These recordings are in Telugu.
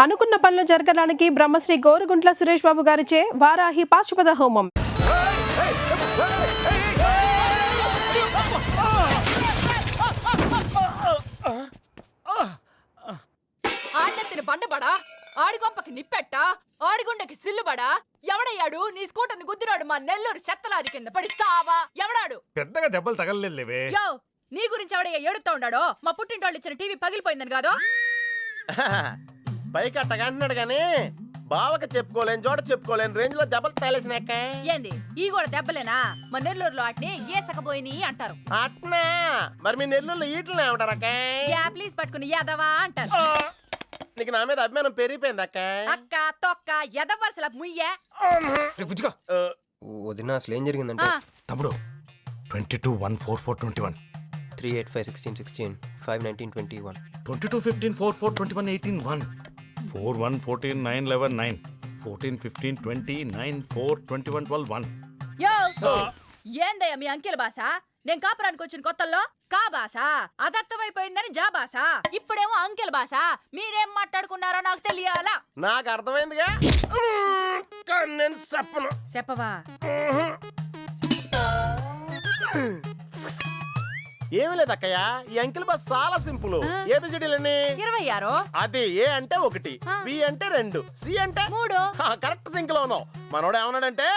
అనుకున్న పనులు జరగడానికి బ్రహ్మశ్రీ గోరుగుంట్ల సురేష్ బాబు గారిచే వారాహి పాశుపత హోమం. ఆడినెత్తిన బండబడా, ఆడిగొంపకి నిప్పెట్ట, ఆడిగుండకి సిల్లుబడా, ఎవడయ్యాడు నీ స్కూటర్ని గుద్దినాడు మా నెల్లూరు చెత్తలాది కింద పడి సావా? ఎవడాడు? పెద్దగా దెబ్బలు తగలలేవే. యో, నీ గురించి ఎవడయ్యా ఏడుతా ఉన్నాడో? మా పుట్టింటోళ్ళు ఇచ్చిన టీవీ పగిలిపోయిందని కాదు? పైకి అట్టగా అంటున్నాడు గానీ బావకి చెప్పుకోలేని చోట చెప్పుకోలేని రేంజ్ లో దెబ్బలు తగిలేసినాక. ఏంది ఈ కూడా దెబ్బలేనా? మా నెల్లూరులో ఆటిని ఏసకపోయిని అంటారు. అట్నా మరి మీ నెల్లూరులో ఈటలు ఏమంటారక్క? యా ప్లీజ్ పట్టుకుని యాదవా అంటారు. నీకు నా మీద అభిమానం పెరిగిపోయింది అక్క. అక్క తొక్క ఎదవరసల ముయ్యే. వదిన అసలు ఏం జరిగిందంటే తమ్ముడు 22-1-4-4-21 385-16-16 5-19-21 22-15-4-4-21-18-1 4-1-14-9-11-9 14-15-20-9-4-21-12-1. యో ఏందయ్యా మీ అంకెల భాష? నేను కాపురానికి వచ్చిన కొత్తల్లో కా భాష అదర్థమైపోయిందని జా భాష, ఇప్పుడేమో అంకెల భాష. మీరేం మాట్లాడుకున్నారో నాకు తెలియాలా? నాకు అర్థమైందిగా, నేను చెప్పను. చెప్పవా? ఏమి లేదు అక్కయ్య, ఈ అంకిల్ బస్ చాలా సింపుల్. ఏబిసిడీలన్నీ 26. అది ఏ అంటే 1, బి అంటే 2, సి అంటే 3. కరెక్ట్ సింక్ లో ఉన్నావు. మనోడు ఏమన్నాడంటే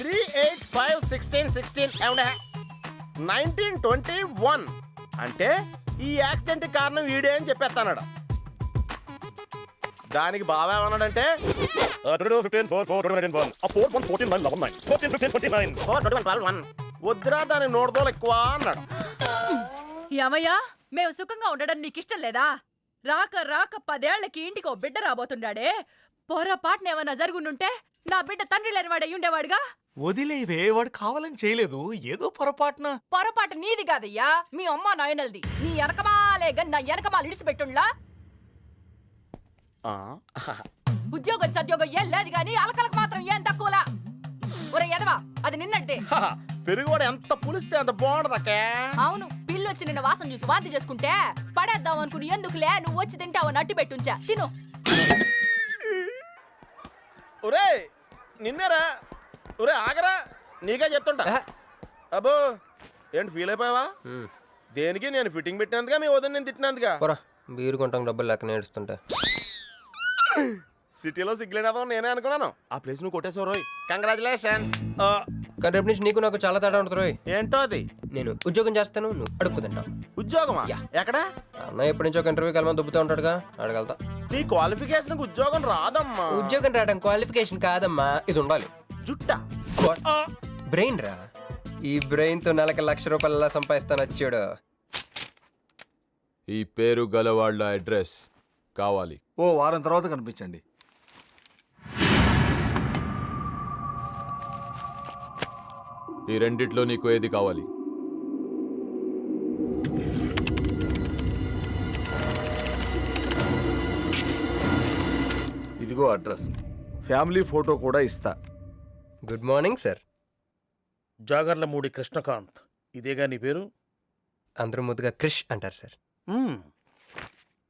3, 8, 5, 16, 16 19-21 అంటే ఈ యాక్సిడెంట్ కారణం వీడే అని చెప్పేస్తాడు. దానికి బాగా ఏమన్నాడంటే 4-1-14-9-11-9 వద్దురా దాని నోడదోలు ఎక్కువ అన్నాడు. ఏమయ్యా, మేము సుఖంగా ఉండడం నీకిష్టం లేదా? రాక రాక 10 ఏళ్లకి ఇంటికో బిడ్డ రాబోతుండాడే. పొరపాటునేమన్నా జరుగుండుంటే నా బిడ్డ తండ్రి లేనివాడు అయ్యుండేవాడుగా. వదిలేవే, వాడు కావాలని చేయలేదు, ఏదో పొరపాటున. పొరపాటు నీది కాదయ్యా, మీ అమ్మ నాయనల్ది. నీ వెనకమాలే గన్ నా వెనకమాల ఇడిచిపెట్టుండ్లా. ఉద్యోగం సద్యోగం ఏం లేదు గాని అలకలకు మాత్రం ఏం తక్కువలా. ఒరే ఎదవా, అది నిన్నట్టే. పెరుగువాడు ఎంత పులిస్తే అంత బాగుండదు అక్క. అవును, పిల్లొచ్చి నిన్న వాసన చూసి వాంతి చేసుకుంటే పడేద్దాం అనుకుని ఎందుకులే నువ్వు వచ్చి తింటావు నట్టి పెట్టుంచా. తిను. ఒరే నిన్నేరా, ఒరే ఆగరా, నీకే చెప్తుంటా. అబ్బో ఏంటి ఫీల్ అయిపోయావా? దేనికి? నేను ఫిట్టింగ్ పెట్టినందుగా, మీ వదిన నేను తిట్టినందుగా. బీరు కొంటాం డబ్బులు లేక నేడుస్తుంటా. సిటీలో సిగ్గులేదా నేనే అనుకున్నాను. ఆ ప్లేస్ నువ్వు కొట్టేసావు రోయ్, కంగ్రాచులేషన్స్. కానీ రేపు నుంచి నీకు నాకు చాలా తేడా ఉంటుంది రోయ్. ఏంటో అది? నేను ఉద్యోగం చేస్తాను, నువ్వు అడుక్కుతింటావు. ఉద్యోగమా? ఎక్కడ? అన్న ఎప్పటి నుంచో ఒక ఇంటర్వ్యూకి వెళ్ళమని దుబ్బుతూ ఉంటాడుగా, అడగలుగుతా. నీ క్వాలిఫికేషన్ ఉద్యోగం రాదమ్మా. ఉద్యోగం రావడం క్వాలిఫికేషన్ కాదమ్మా, ఇది ఉండాలి. జుట్టా? బ్రెయిన్ రా. ఈ బ్రెయిన్ తో నెలకి ₹1,00,000 ఎలా సంపాదిస్తాను వచ్చాడు. ఈ పేరు గలవాళ్ళ అడ్రస్ కావాలి. ఓ వారం తర్వాత కనిపించండి. ఈ రెండిట్లో నీకు ఏది కావాలి? ఇదిగో అడ్రస్, ఫ్యామిలీ ఫోటో కూడా ఇస్తా. Good morning sir. Jagarlamudi Krishnakanth, ఇదేగా నీ పేరు? అందరూ ముద్దుగా క్రిష్ అంటారు సార్.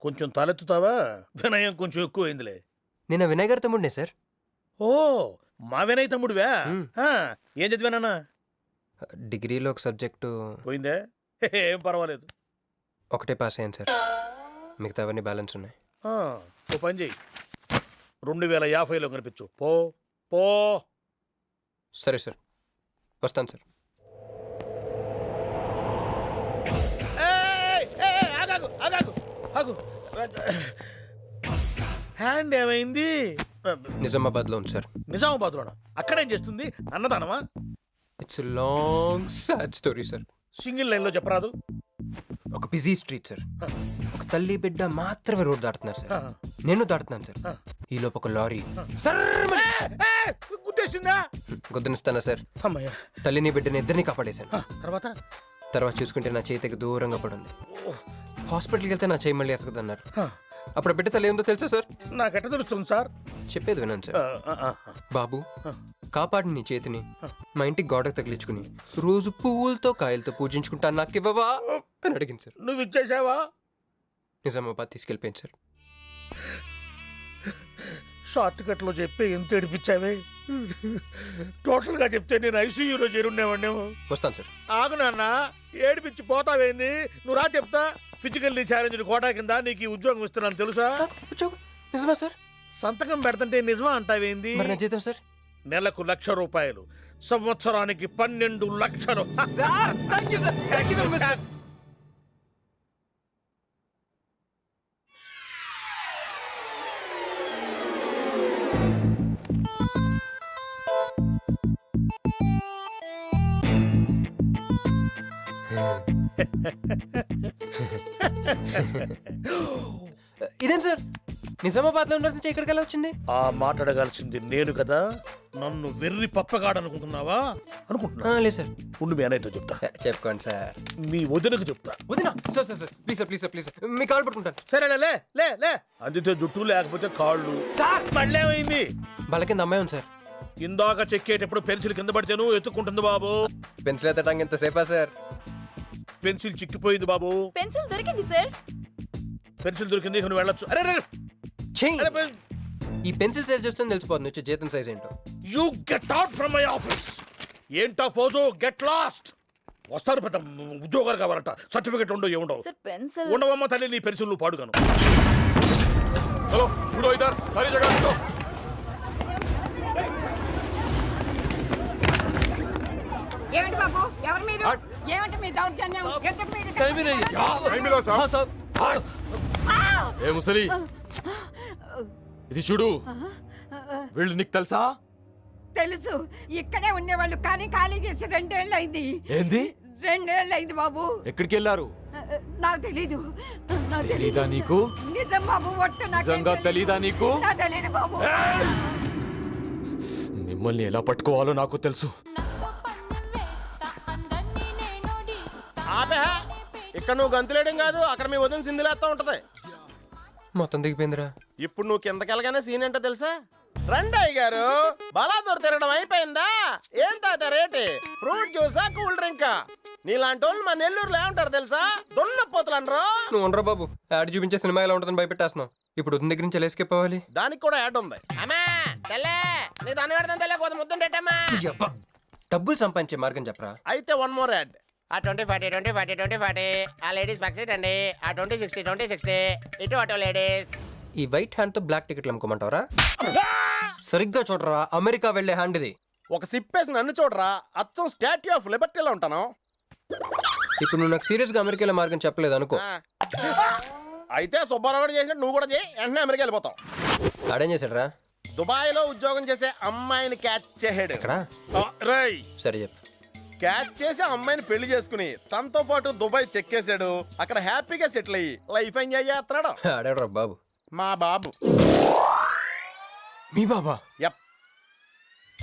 కొంచెం తలెత్తుతావా? వినయం కొంచెం ఎక్కువైందిలే. నేను వినయ్ గారి తమ్ముడినే సార్. ఓ మా వినయ్ తమ్ముడివా? ఏం చదివానా? డిగ్రీలో ఒక సబ్జెక్టు పోయిందే, ఏం పర్వాలేదు. ఒకటే పాస్ అయ్యాను సార్, మిగతావన్నీ బ్యాలెన్స్ ఉన్నాయి. ఓ పని చెయ్యి, 2050లో కనిపించు. పో పో. సరే సార్, వస్తాను సార్. హ్యాండ్ ఏమైంది? నిజామాబాద్లో ఉంది సార్. నిజామాబాద్లోనా? అక్కడేం చేస్తుంది? అన్నదానమా? It's long sad story sir. Single లైన్లో చెప్పరాదు? ఒక బిజీ స్ట్రీట్ సార్, ఒక తల్లి బిడ్డ మాత్రమే రోడ్ దాటుతున్నారు సార్. నేను దాటుతున్నాను సార్. ఈ లోపు ఒక లారీ గుద్దేసిందా? గుద్దనిస్తానా సార్? అమ్మయ్య, తల్లిని బిడ్డని ఇద్దరిని కాపాడేశాను. తర్వాత చూసుకుంటే నా చేతికి దూరంగా పడుంది. హాస్పిటల్కి వెళ్తే నా చేయి మళ్ళీ ఎతకదన్నారు. అప్పుడు బిడ్డ తల్లి ఏందో తెలుసా సార్? నాకెట్ట తెలుస్తుంది సార్? చెప్పేది విన్నాను సార్. బాబు కాపాడి నీ చేతిని మా ఇంటికి గోడకు తగిలించుకుని రోజు పువ్వులతో కాయలతో పూజించుకుంటా, నాకివ్వవా అని అడిగింది సార్. నువ్వు ఇచ్చేసావా? నిజామాబాద్ తీసుకెళ్ళిపోయింది సార్. షార్ట్ కట్ లో చెప్పి ఎంత ఏడిపించావే. టోటల్ గా చెప్తే నేను ఐసీయూలో చేరుండేవాడినేమో. వస్తాను సార్. ఆగు నాన్న, ఏడిపించి పోతావేంది? నువ్వు రా చెప్తా. ఫిజికల్లీ ఛాలెంజ్ కోటా కింద నీకు ఈ ఉద్యోగం ఇస్తున్నాను తెలుసా? ఉద్యోగం నిజమా సార్? సంతకం పెడుతుంటే నిజమా అంటావేంది? మరి నా జీతం సార్? నెలకు ₹1,00,000, సంవత్సరానికి 12 లక్షలు. ఇదేం సార్, నిజామాబాద్ లో ఉండాల్సి ఇక్కడికి ఎలా వచ్చింది? ఆ మాట్లాడగాల్సింది నేను కదా. నన్ను వెర్రి పప్పగాడనుకుంటున్నావా? అనుకుంటున్నా. లేదు సార్. ఉండు, మీ అన్నయ్యతో చెప్తా. చెప్పుకోండి సార్. మీ వదినకు చెప్తా. వదినా? Sir sir sir please sir, please sir, please sir, me call పట్టుకుంటాను. సరే లే లే లే. అందితే జుట్టు లేకపోతే కాళ్ళు. సార్ మళ్ళీ ఏమైంది? వాళ్ళ కింద అమ్మాయి ఉంది సార్. ఇందాక చెక్కేటప్పుడు పెన్సిల్ కింద పడితేను ఎత్తుకుంటుంది బాబు. పెన్సిల్ ఎత్తడానికి ఎంతసేపా సార్? పెన్సిల్ చిక్కిపోయింది బాబు. పెన్సిల్ దొరికింది సార్. పెన్సిల్ దొరికింది, ఇక నువ్వు వెళ్ళొచ్చు. అరే ఛీ! ఈ పెన్సిల్ సైజ్ చూస్తే తెలిసిపోతుంది వచ్చే జీతం సైజ్ ఏంటో. You get out from my office. ఏంటా ఫోజు? Get lost. వస్తారు పెద్ద ఉద్యోగాలు కావాలంట. సర్టిఫికెట్ ఉండవు, ఏముండవు. సార్ పెన్సిల్ ఉండవమ్మ తల్లి, నీ పెన్సిల్ నువ్వు పాడుగాను. హలో ఇడో ఇదర్ సారీ జగह ఇడో. ఏమిటి బాబు, ఎవరు మీరు? ఏమిటి మీ దౌర్జన్యం? ఎందుకు మీరు ఏ ముసలి, ఇది చూడు. వీళ్ళు నీకు తెలుసా? తెలుసు, ఇక్కడే ఉండేవాళ్ళు, కానీ ఖాళీ చేసి 2 ఏళ్ళు అయింది. ఏంది? 2 ఏళ్ళు అయింది బాబు. ఎక్కడికి వెళ్ళారు? నాకు తెలీదు. తెలీదా నీకు? నిజం బాబు, ఒట్టు నిజంగా తెలీదా నీకు? నాకు తెలీదు బాబు. మిమ్మల్ని ఎలా పట్టుకోవాలో నాకు తెలుసు. ఆపే, ఇక్కడ నువ్వు గంతులేయడం కాదు, అక్కడ మీ వదిన సింధులేస్తా ఉంటది. మొత్తం దిగిపోయిందిరా. ఇప్పుడు నువ్వు కిందకెళ్ళగానే సీన్ ఏంటో తెలుసా? రండయ్య గారు, బలాదూర్ తిరగడం అయిపోయిందా? ఏం తాత రేటి? Fruit జ్యూసా, cool డ్రింకా? నీలాంటి వాళ్ళు మా నెల్లూరులో ఏమంటారు తెలుసా? దున్నపోతులు అనరు. నువ్వు ఉండరా బాబు, యాడ్ చూపించే సినిమా ఎలా ఉంటుందని భయపెట్టేస్తున్నావు. ఇప్పుడు వదిన దగ్గర నుంచి ఎలా ఎస్కేప్ అవ్వాలి? దానికి కూడా యాడ్ ఉంది. అమ్మా తెల్లే, నీ దాన్ని పెడతాను తెల్లే, కొంత ముద్దుండేటమ్మా. డబ్బులు సంపాదించే మార్గం చెప్పరా. అయితే 1 more యాడ్. ఆ 20-40 20-40 20-40 ఆ లేడీస్ బ్యాక్ సైడ్ అండి. ఆ 20-60 20-60 ఇటు అటో లేడీస్. ఈ వైట్ హ్యాండ్ తో బ్లాక్ టికెట్లు అమ్ముకోమంటావరా? సరిగ్గా చూడరా, అమెరికా వెళ్లే హ్యాండ్ ఇది. ఒక సిప్పేసి నన్ను చూడరా, అచ్చం స్టాట్యూ ఆఫ్ లిబర్టీలో ఉంటాను. ఇప్పుడు నువ్వు నాకు సీరియస్ గా అమెరికా మార్గం చెప్పలేదు అనుకో. అయితే సుబ్బారావు కూడా చేసినట్టు నువ్వు కూడా చేయి, వెంటనే అమెరికా వెళ్ళిపోతావు. ఆడేం చేశాడరా? దుబాయ్ లో ఉద్యోగం చేసే అమ్మాయిని క్యాచ్ చేసాడు. ఎక్కడ? రై సరే చెప్పు. క్యాచ్ చేసి అమ్మాయిని పెళ్లి చేసుకుని తనతో పాటు దుబాయ్ చెక్కేశాడు. అక్కడ హ్యాపీగా సెటిల్ అయ్యి లైఫ్ ఎంజాయ్ చేస్తున్నాడు. ఆడాడు బాబు. మా బాబు. మీ బాబా? యప్.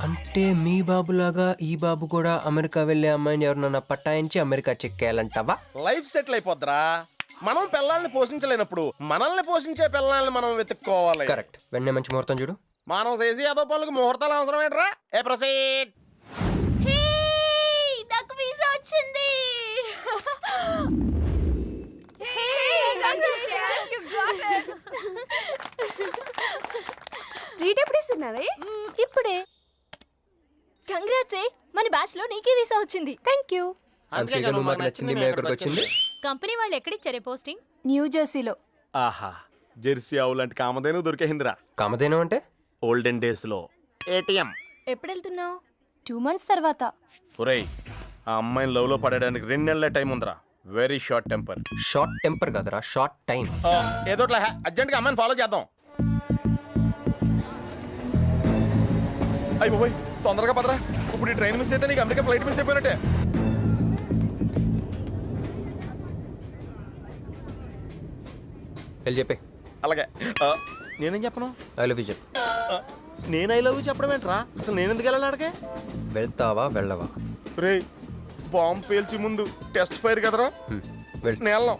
అంటే మీ బాబులాగా ఈ బాబు కూడా అమెరికా వెళ్లే అమ్మాయిని ఎవరినన్నా పట్టాయించి అమెరికా చెక్కేయాలంటావా? లైఫ్ సెటిల్ అయిపోద్దిరా. మనం పిల్లల్ని పోషించలేనప్పుడు మనల్ని పోషించే పిల్లల్ని మనం వెతుక్కోవాలి. కరెక్ట్. వెంటనే మంచి ముహూర్తం చూడు. మనం చేసి అదో పనులకు ముహూర్తాలు అవసరం ఏంట్రా? ఏ ప్రొసీడ్. నాకు వీసా వచ్చింది. ట్రీట్ ఎప్పుడు ఇస్తున్నావే? ఇప్పుడే. కంగ్రాట్స్, మన బ్యాచ్ లో నీకే వీసా వచ్చింది. Thank you. అందుకే నువ్వు మాకు నచ్చింది, మేము ఎక్కడికి వచ్చింది. కంపెనీ వాళ్ళు ఎక్కడిచ్చారే పోస్టింగ్? న్యూ జెర్సీలో. ఆహా, జెర్సీ ఆవు లాంటి కామధేను దొరికేసిందిరా. కామధేను అంటే? ఓల్డెన్ డేస్ లో ఏటీఎం. ఎప్పుడు వెళ్తున్నావు? 2 months తర్వాత. ఒరేయ్, ఆ అమ్మాయిని లవ్ లో పడడానికి 2 నెలల టైం ఉందిరా. Very short temper. Short temper కదరా, షార్ట్ టైం. ఏదో అర్జెంట్ గా అమ్మాయిని ఫాలో చేద్దాం. అయ్యి బాబోయ్, తొందరగా పదరా. ఇప్పుడు ఈ ట్రైన్ మిస్ అయితే నీకు అమెరికా ఫ్లైట్ మిస్ అయిపోయినట్టే. వెళ్ళి చెప్పే. అలాగే. నేనేం చెప్పను? ఐ లవ్ యూ చెప్పు. నేను ఐ లవ్ యూ చెప్పడం ఏంట్రా? అసలు నేను ఎందుకు వెళ్ళాలి అడిగే? వెళ్తావా వెళ్ళవా? రే, బాంబు పేల్చి ముందు టెస్ట్ ఫైర్ కదరా. వెళ్ళు. నేను వెళ్ళాం.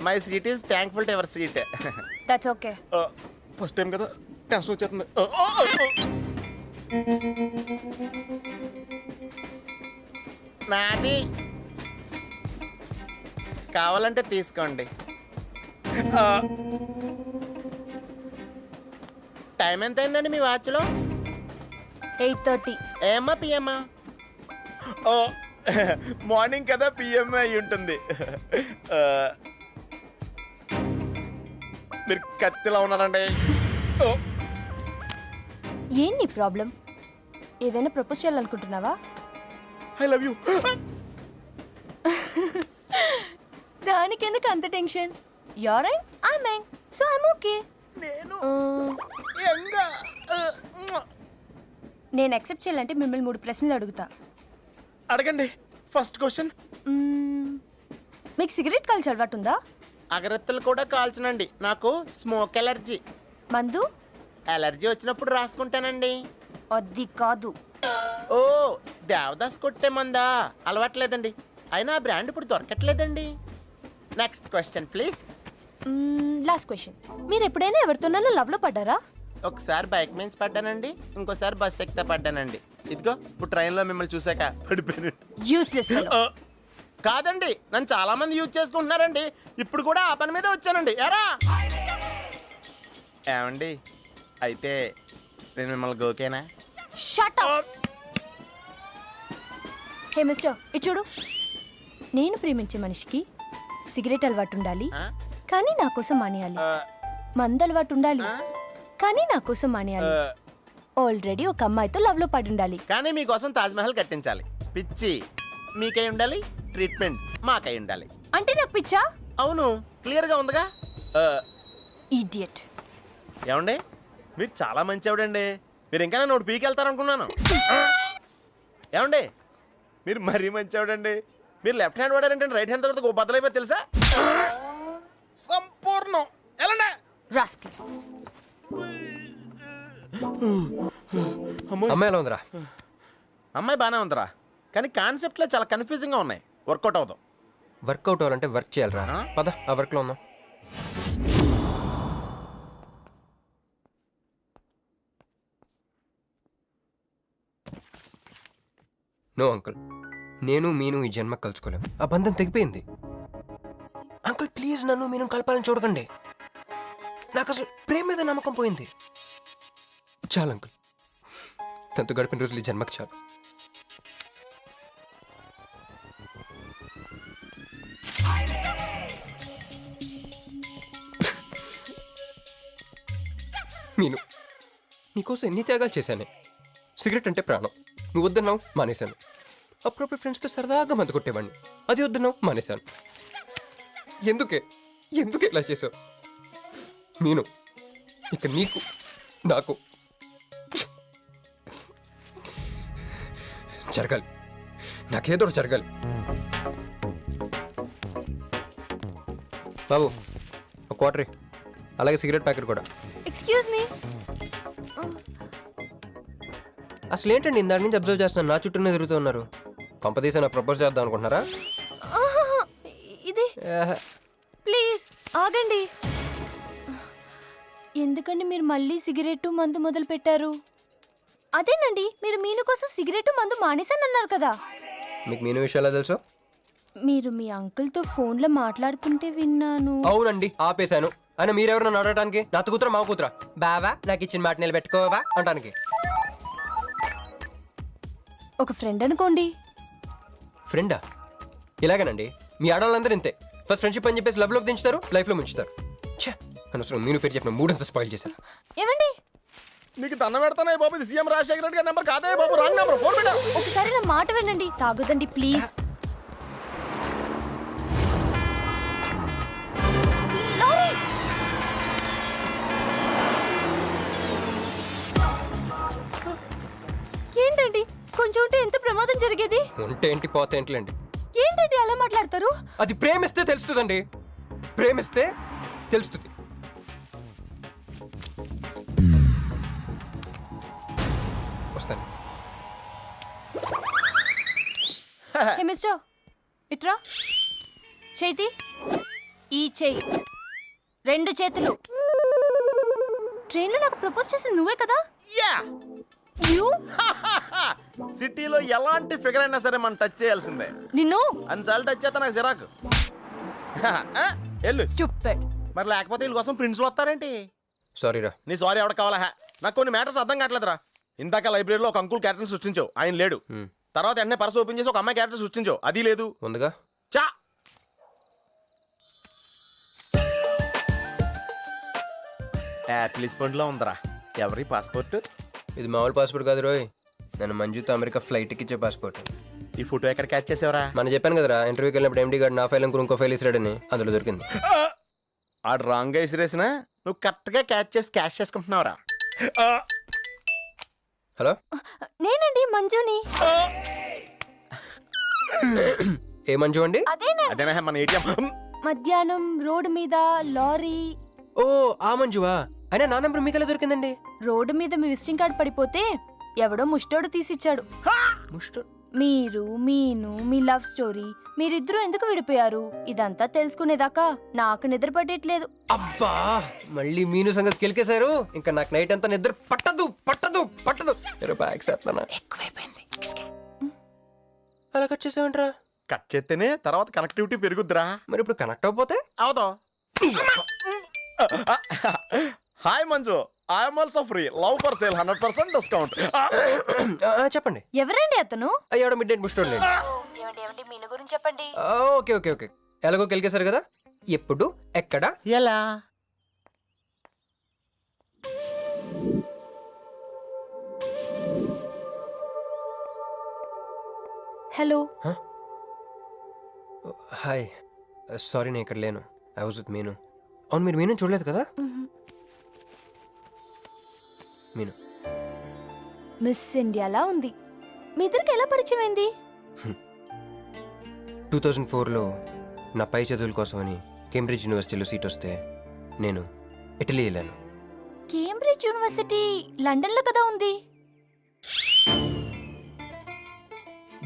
My seat is thankful to ever seat. That's okay. First time కదా, టెన్షన్ వచ్చేస్తుంది. నాది. కావాలంటే తీసుకోండి. టైం ఎంత అయిందండి మీ వాచ్లో? 8:30. ఏమ్మా పిఎమ్మా? ఓ మార్నింగ్ కదా, పిఎం అయి ఉంటుంది. మీరు కత్తిలా ఉన్నారండి. ఓ ఏం నీ ప్రాబ్లం? ఏదైనా ప్రపోజ్ చేయాలనుకుంటున్నావా? I love you. దానికెందుకు అంత tension? You're young, I'm young, so I'm okay. నేను నేను యాక్సెప్ట్ చేయాలంటే మిమ్మల్ని 3 ప్రశ్నలు అడుగుతా. అడగండి. First question. మీకు సిగరెట్ కాల్చి అలవాటు ఉందా? అగరత్తులు కూడా కాల్చనండి. నాకు స్మోక్ ఎలర్జీ. మందు? ఎలర్జీ వచ్చినప్పుడు రాసుకుంటానండి. అది కాదు. ఓ దేవదాస్ కొట్టే మందా? అలవాట్లేదండి. అయినా ఆ బ్రాండ్ ఇప్పుడు దొరకట్లేదండి. Next question please. Last question. మీరు ఎప్పుడైనా ఎవరితోనైనా లవ్లో పడ్డారా? ఒకసారి బైక్ మీద పడ్డానండి, ఇంకోసారి బస్ ఎక్కితే పడ్డానండి. ఇదిగో ఇప్పుడు ట్రైన్లో మిమ్మల్ని చూసాక పడిపోయాను. Useless fellow. కాదండి, నన్ను చాలా మంది యూజ్ చేసుకుంటున్నారండి. ఇప్పుడు కూడా ఆ పని మీద వచ్చానండి. ఎరా ఏమండి, అయితే నేను మిమ్మల్ని గోకేనా? Shut up. హే మిస్టర్, ఇది చూడు. నేను ప్రేమించే మనిషికి సిగరెట్ అలవాటు ఉండాలి, కానీ నా కోసం మానేయాలి. మందు అలవాటు ఉండాలి, కానీ నా కోసం మానేయాలి. ఆల్రెడీ ఒక అమ్మాయితో లవ్ లో పడి ఉండాలి, కానీ మీకోసం తాజ్మహల్ కట్టించాలి. పిచ్చి మీకై ఉండాలి, ట్రీట్మెంట్ మాకై ఉండాలి. అంటే నాకు పిచ్చా? అవును, క్లియర్గా ఉందిగా. ఇడియట్. ఏమండి, మీరు చాలా మంచి ఆవిడండి. మీరు ఇంకా నన్ను ఒకటి పీకెళ్తారనుకున్నాను. ఏమండి, మీరు మరీ మంచి ఆవిడండి. మీరు లెఫ్ట్ హ్యాండ్ వాడారంటే రైట్ హ్యాండ్ తర్వాత బద్దలైపోయి తెలుసా? సంపూర్ణం. ఎలాండి రాస్కి. అమ్మాయి ఎలా ఉందిరా? అమ్మాయి బాగానే ఉందిరా, కానీ కాన్సెప్ట్లో చాలా కన్ఫ్యూజింగ్గా ఉన్నాయి. వర్కౌట్ అవుతాం. వర్కౌట్ అవ్వాలంటే వర్క్ చేయాలిరా. పద ఆ వర్క్లో ఉందాం. నో అంకుల్, నేను మీను ఈ జన్మ కలుసుకోలేం. ఆ బంధం తెగిపోయింది. అంకుల్ ప్లీజ్ నన్ను మీను కలపాలని చూడకండి. నాకు అసలు ప్రేమ మీద నమ్మకం పోయింది. చాలు అంకుల్, తనతో గడిపిన రోజులు ఈ జన్మకు చాలు. మీను, నీకోసం ఎన్ని త్యాగాలు చేశానే. సిగరెట్ అంటే ప్రాణం. నువ్వు వద్దన్నావు, మానేశాను. అప్పుడప్పుడు ఫ్రెండ్స్తో సరదాగా మందు కొట్టేవాడిని. అది వద్దన్నావు, మానేశాను. ఎందుకే ఇలా చేసావు? మీను, ఇక నీకు నాకు జరగాలి. నాకేదో జరగాలి. బాబు ఒక క్వార్టరీ, అలాగే సిగరెట్ ప్యాకెట్ కూడా. Excuse me. అసలు ఏంటండి ఇందాక నుంచి అబ్జర్వ్ చేస్తున్నాను, నా చుట్టూనే తిరుగుతూ ఉన్నారు. కొంపదీసి నా ప్రపోజ్ చేద్దాం అనుకుంటున్నారా? ఇది ప్లీజ్ ఆగండి. ఎందుకండి మీరు మళ్ళీ సిగరెట్ మందు మొదలు పెట్టారు? అదేనండి, మీరు మీను కోసం సిగరెట్ మందు మానేశానన్నారు కదా. మీకు మీను విషయాలు తెలుసు? మీరు మీ అంకుల్తో ఫోన్లో మాట్లాడుతుంటే విన్నాను. అవునండి, ఆపేశాను. అయినా మీరెవరు నన్ను అడగటానికి? నా కూతురా మా కూతురా? బావా నాకు ఇచ్చిన మాట నిలబెట్టుకోవా అంటానికి. ఒక ఫ్రెండ్ అనుకోండి. ఫ్రెండా? ఇలాగేనండి, మీ ఆడవాళ్ళందరూ ఇంతే. ఫస్ట్ ఫ్రెండ్షిప్ అని చెప్పేసి లవ్లోకి దించుతారు, లైఫ్లో ముంచుతారు. ఛే, అనవసరం మీను పేరు చెప్పిన మూడంతా స్పాయిల్ చేశారు. ఏమండి, నీకు దండం పెడతానే బాబు, ఇది సీఎం రాజశేఖర రెడ్డి గారి నెంబర్ కాదే బాబు, రాంగ్ నెంబర్. ఫోన్ పెట్టా. ఒకసారి నా మాట వినండి. తాగొద్దండి ప్లీజ్. ఏంటండి, కొంచెం ఉంటే ఎంత ప్రమాదం జరిగేది. ఉంటే ఏంటి, పోతే ఏంటిలేండి. ఏంటండి అలా మాట్లాడతారు? అది ప్రేమిస్తే తెలుస్తుందండి, ప్రేమిస్తే తెలుస్తుంది. వస్తాను. హే మిస్టర్, ఇట్రా. చేతి ఈ చెయ్యి, 2 చేతులు. ట్రైన్లో నాకు ప్రపోజ్ చేసింది నువ్వే కదా? యా, యూ సిటీలో ఎలాంటి ఫిగర్ అయినా సరే మనం టచ్ చేయాల్సిందే. నిన్ను అన్నిసార్లు టచ్ చేస్తా నాకు సిరాకు. వెళ్ళు. స్టూపిడ్. మరి లేకపోతే వీళ్ళ కోసం ప్రిన్స్లు వస్తారేంటి? సారీ రా. నీ సారీ ఎవడ కావాలా? నాకు కొన్ని మ్యాటర్స్ అర్థం కావట్లేదురా. ఇందాక లైబ్రరీలో ఒక అంకుల్ క్యారెక్టర్ సృష్టించావు, ఆయన లేడు. తర్వాత వెంటనే పర్స్ ఓపెన్ చేసి ఒక అమ్మాయి క్యారెక్టర్ సృష్టించావు, అది లేదు. ఉందిగా. చా యాపిల్ పండులో ఉందరా. ఎవరి పాస్పోర్ట్? ఇది మామూలు పాస్పోర్ట్ కాదు రోయ్, నన్ను మంజుతో అమెరికా ఫ్లైట్కి ఇచ్చే పాస్పోర్ట్. ఈ ఫోటో ఎక్కడ క్యాచ్ చేసావరా? మనం చెప్పాను కదరా, ఇంటర్వ్యూకి వెళ్ళినప్పుడు ఎండి గారు నా ఫైల్ ఇంకో ఫైల్ ఇస్తాడని, అందులో దొరికింది. ఆడు రాంగ్ గా ఇసిరేసినా నువ్వు కరెక్ట్ గా క్యాచ్ చేసి క్యాష్ చేసుకుంటున్నావురా. హలో, నేనండి మంజుని. ఏ మంజు అండి? అదేనా మన ఏటీఎం? మధ్యాహ్నం రోడ్డు మీద లారీ. ఓ ఆ మంజువా? అయినా నా నెంబర్ మీకెలా దొరికిందండి? రోడ్డు మీద మీ విజిటింగ్ కార్డ్ పడిపోతే ఎవడో ముష్టోడు తీసిచ్చాడు. ముష్టి. మీరు మీను మీ లవ్ స్టోరీ, మీరిద్దరూ ఎందుకు విడిపోయారు ఇదంతా తెలుసుకునేదాకా నాకు నిద్ర పట్టేట్లేదు. అబ్బా, మళ్ళీ మీను సంగతి కెలికేశారు. ఇంకా నాకు నైట్ అంతా నిద్ర పట్టదు పట్టదు పట్టదు. బ్యాగ్స్ ఎక్కువైపోయింది. అలా కట్ చేసావంట్రా? కట్ చేస్తేనే తర్వాత కనెక్టివిటీ పెరుగుద్దిరా. మరి ఇప్పుడు కనెక్ట్ అయిపోతే అవుతావు. Hi Manju, I'm also free. Love for sale 100% discount. చెప్పండి. ఎవరండి అతను? అయ్యాడు మిడ్ నైట్ ముస్టోడ్ లేండి. మీను గురించి చెప్పండి. ఓకే ఓకే ఓకే, ఎలాగో కెలికేశారు కదా. ఎప్పుడు ఎక్కడ ఎలా? హలో. హాయ్, సారీ నేను ఇక్కడ లేను. ఐ వాజ్ విత్ మీను. అవును, మీరు మీను చూడలేదు కదా? మీను మిస్ ఇండియాలా ఉంది. మీ ఇద్దరికి ఎలా పరిచయం అయింది? 2004లో నా పై చదువుల కోసమని కేంబ్రిడ్జ్ యూనివర్సిటీలో సీట్ వస్తే నేను ఇటలీ వెళ్ళాను. కేంబ్రిడ్జ్ యూనివర్సిటీ లండన్లో కదా ఉంది.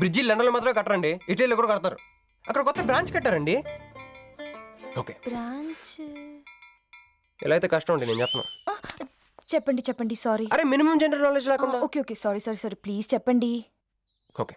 బ్రిడ్జి లండన్లో మాత్రమే కట్టరండి, ఇటలీలో కూడా కడతారు. అక్కడ కొత్త బ్రాంచ్ కట్టారండి. ఓకే, బ్రాంచ్ ఎలా అయితే కష్టం అండి, నేను చెప్పను. చెప్పండి చెప్పండి. సారీ. అరే మినిమం జనరల్ నాలెడ్జ్ లేకుండా. Okay okay, sorry sorry sorry, please చెప్పండి. ఓకే,